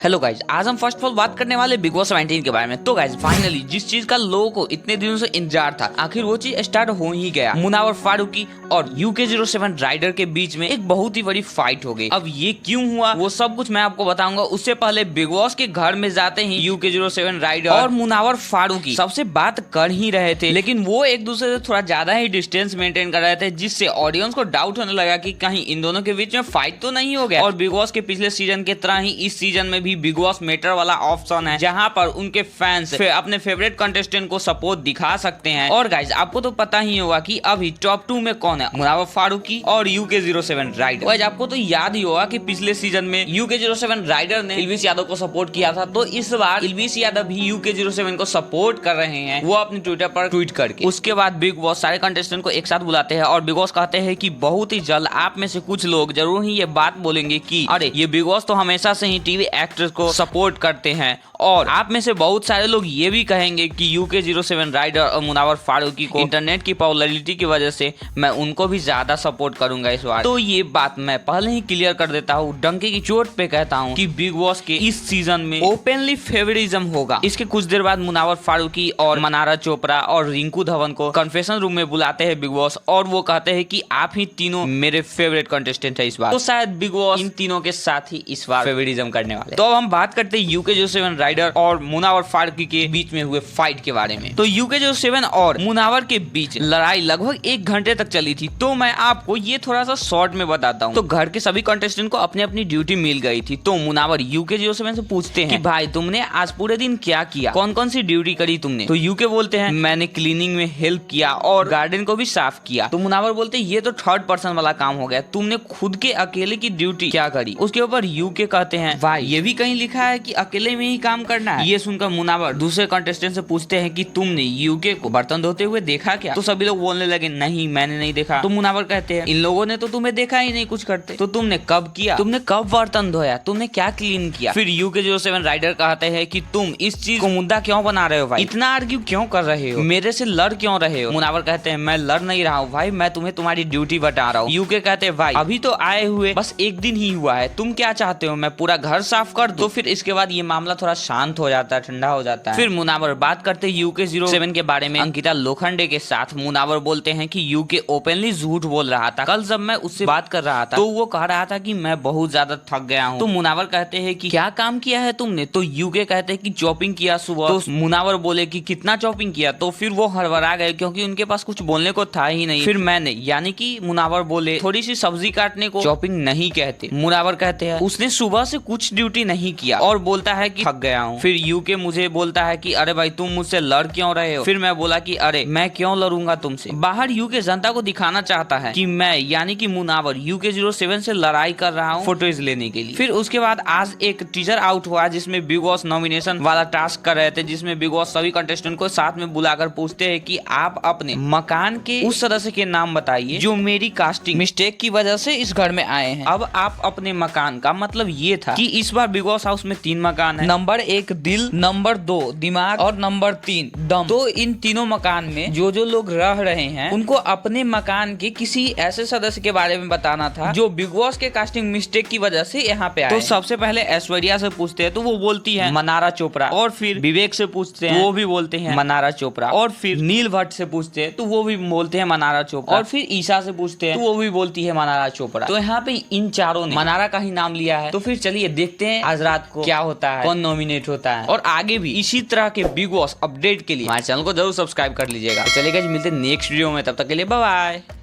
Hello guys, आज हम first of all बात करने वाले बिग बॉस 17 के बारे में। तो गाइज फाइनली जिस चीज का लोगों को इतने दिनों से इंतजार था, आखिर वो चीज स्टार्ट हो ही गया। मुनावर फारूकी और UK07 राइडर के बीच में एक बहुत ही बड़ी फाइट हो गई। अब ये क्यों हुआ वो सब कुछ मैं आपको बताऊंगा। उससे पहले बिग बॉस के घर में जाते ही UK07 राइडर और मुनावर फारूकी सबसे बात कर ही रहे थे, लेकिन वो एक दूसरे से थोड़ा ज्यादा ही डिस्टेंस मेंटेन कर रहे थे, जिससे ऑडियंस को डाउट होने लगा कि कहीं इन दोनों के बीच में फाइट तो नहीं हो गया। और बिग बॉस के पिछले सीजन की तरह ही इस सीजन में भी बिग बॉस मेटर वाला ऑप्शन है, जहां पर उनके फैंस अपने फेवरेट कंटेस्टेंट को सपोर्ट दिखा सकते हैं। और गाइज आपको तो पता ही होगा कि अभी टॉप 2 में कौन है, मुनावर फारूकी और UK07 राइडर। गाइज आपको तो याद ही होगा कि पिछले सीजन में UK07 राइडर ने इल्विस यादव को सपोर्ट किया था, तो इस बार इल्विस यादव भी UK07 को सपोर्ट कर रहे हैं, वो अपने ट्विटर पर ट्वीट करके। उसके बाद बिग बॉस सारे कंटेस्टेंट को एक साथ बुलाते हैं और बिग बॉस कहते हैं कि बहुत ही जल्द आप में से कुछ लोग जरूर ही ये बात बोलेंगे कि अरे ये बिग बॉस तो हमेशा से ही टीवी एक्टर्स को सपोर्ट करते हैं, और आप में से बहुत सारे लोग ये भी कहेंगे कि UK07 राइडर और मुनावर फारूकी को इंटरनेट की पॉपुलैरिटी की वजह से मैं उनको भी ज्यादा सपोर्ट करूंगा इस बार। तो ये बात मैं पहले ही क्लियर कर देता हूँ, डंके की चोट पे कहता हूँ कि बिग बॉस के इस सीजन में ओपनली फेवरिज्म होगा। इसके कुछ देर बाद मुनावर फारूकी और मनारा चोपड़ा और रिंकू धवन को कन्फेशन रूम में बुलाते हैं बिग बॉस, और वो कहते हैं कि आप ही तीनों मेरे फेवरेट कंटेस्टेंट है इस बार। तो शायद बिग बॉस इन तीनों के साथ ही इस बार फेवरिज्म करने वाले। तो अब हम बात करते हैं UK07 राइडर और मुनावर फारूकी के बीच में हुए फाइट के बारे में। तो UK07 और मुनावर के बीच लड़ाई लगभग 1 घंटे तक चली थी। तो मैं आपको ये थोड़ा सा शॉर्ट में बताता हूँ। तो घर के सभी कंटेस्टेंट को अपनी अपनी ड्यूटी मिल गई थी। तो मुनावर UK07 से पूछते हैं कि भाई तुमने आज पूरे दिन क्या किया, कौन कौन सी ड्यूटी करी तुमने। तो UK बोलते हैं मैंने क्लीनिंग में हेल्प किया और गार्डन को भी साफ किया। तो मुनावर बोलते हैं ये तो थर्ड पर्सन वाला काम हो गया, तुमने खुद के अकेले की ड्यूटी क्या करी। उसके ऊपर UK कहते हैं भाई ये भी कहीं लिखा है कि अकेले में ही काम करना है। ये सुनकर मुनावर दूसरे कंटेस्टेंट से पूछते हैं कि तुमने UK को बर्तन धोते हुए देखा क्या। तो सभी लोग बोलने लगे नहीं मैंने नहीं देखा। तो मुनावर कहते हैं इन लोगों ने तो तुम्हें देखा ही नहीं कुछ करते, तो तुमने कब किया, तुमने कब बर्तन धोया, तुमने क्या क्लीन किया। फिर UK07 राइडर कहते हैं कि तुम इस चीज को मुद्दा क्यों बना रहे हो भाई, इतना आर्ग्यू क्यों कर रहे हो, मेरे से लड़ क्यों रहे हो। मुनावर कहते हैं मैं लड़ नहीं रहा हूँ भाई, मैं तुम्हें तुम्हारी ड्यूटी बता रहा हूँ। UK कहते हैं भाई अभी तो आए हुए बस 1 दिन ही हुआ है, तुम क्या चाहते हो मैं पूरा घर साफ कर दूं। तो फिर इसके बाद ये मामला थोड़ा शांत हो जाता है, ठंडा हो जाता है। फिर मुनावर बात करते हैं UK07 के बारे में अंकिता लोखंडे के साथ। मुनावर बोलते हैं कि UK ओपनली झूठ बोल रहा था। कल जब मैं उससे बात कर रहा था तो वो कह रहा था कि मैं बहुत ज्यादा थक गया हूँ। तो मुनावर कहते हैं कि क्या काम किया है तुमने। तो UK कहते हैं कि चॉपिंग किया सुबह। तो मुनावर बोले कि कितना चॉपिंग किया। तो फिर वो हड़बड़ा गए क्योंकि उनके पास कुछ बोलने को था ही नहीं। फिर मैंने यानी कि मुनावर बोले थोड़ी सी सब्जी काटने को चॉपिंग नहीं कहते। मुनावर कहते हैं उसने सुबह से कुछ ड्यूटी नहीं किया और बोलता है कि थक गया हूँ। फिर UK मुझे बोलता है कि अरे भाई तुम मुझसे लड़ क्यों रहे हो। फिर मैं बोला कि अरे मैं क्यों लड़ूंगा तुमसे। बाहर UK जनता को दिखाना चाहता है कि मैं यानी कि मुनावर UK07 से लड़ाई कर रहा हूँ फोटोज लेने के लिए। फिर उसके बाद आज एक टीजर आउट हुआ जिसमें बिग बॉस नॉमिनेशन वाला टास्क कर रहे थे, जिसमें बिग बॉस सभी कंटेस्टेंट को साथ में बुलाकर पूछते हैं कि आप अपने मकान के उस सदस्य के नाम बताइए जो मेरी कास्टिंग मिस्टेक की वजह से इस घर में आए हैं। अब आप अपने मकान का मतलब ये था कि इस बार बिग बॉस हाउस में 3 मकान है, नंबर 1 दिल, नंबर 2 दिमाग और नंबर 3 दम। तो इन तीनों मकान में जो जो लोग रह रहे हैं उनको अपने मकान के किसी ऐसे सदस्य के बारे में बताना था जो बिग बॉस के कास्टिंग मिस्टेक की वजह से यहाँ पे आए। तो सबसे पहले ऐश्वर्या से पूछते हैं तो वो बोलती है मनारा चोपड़ा, और फिर विवेक से पूछते हैं वो भी बोलते हैं मनारा चोपड़ा, और फिर नील भट्ट से पूछते हैं तो वो भी बोलते हैं मनारा चोपड़ा, और फिर ईशा से पूछते हैं तो वो भी बोलती है मनारा चोपड़ा। तो यहाँ पे इन चारों ने मनारा का ही नाम लिया है। तो फिर चलिए देखते हैं आज रात को क्या होता है, कौन नॉमिनेट होता है, और आगे भी इसी तरह के बिग बॉस अपडेट के लिए हमारे चैनल को जरूर सब्सक्राइब कर लीजिएगा। तो चलिए गाइस मिलते हैं नेक्स्ट वीडियो में, तब तक के लिए बाय बाय।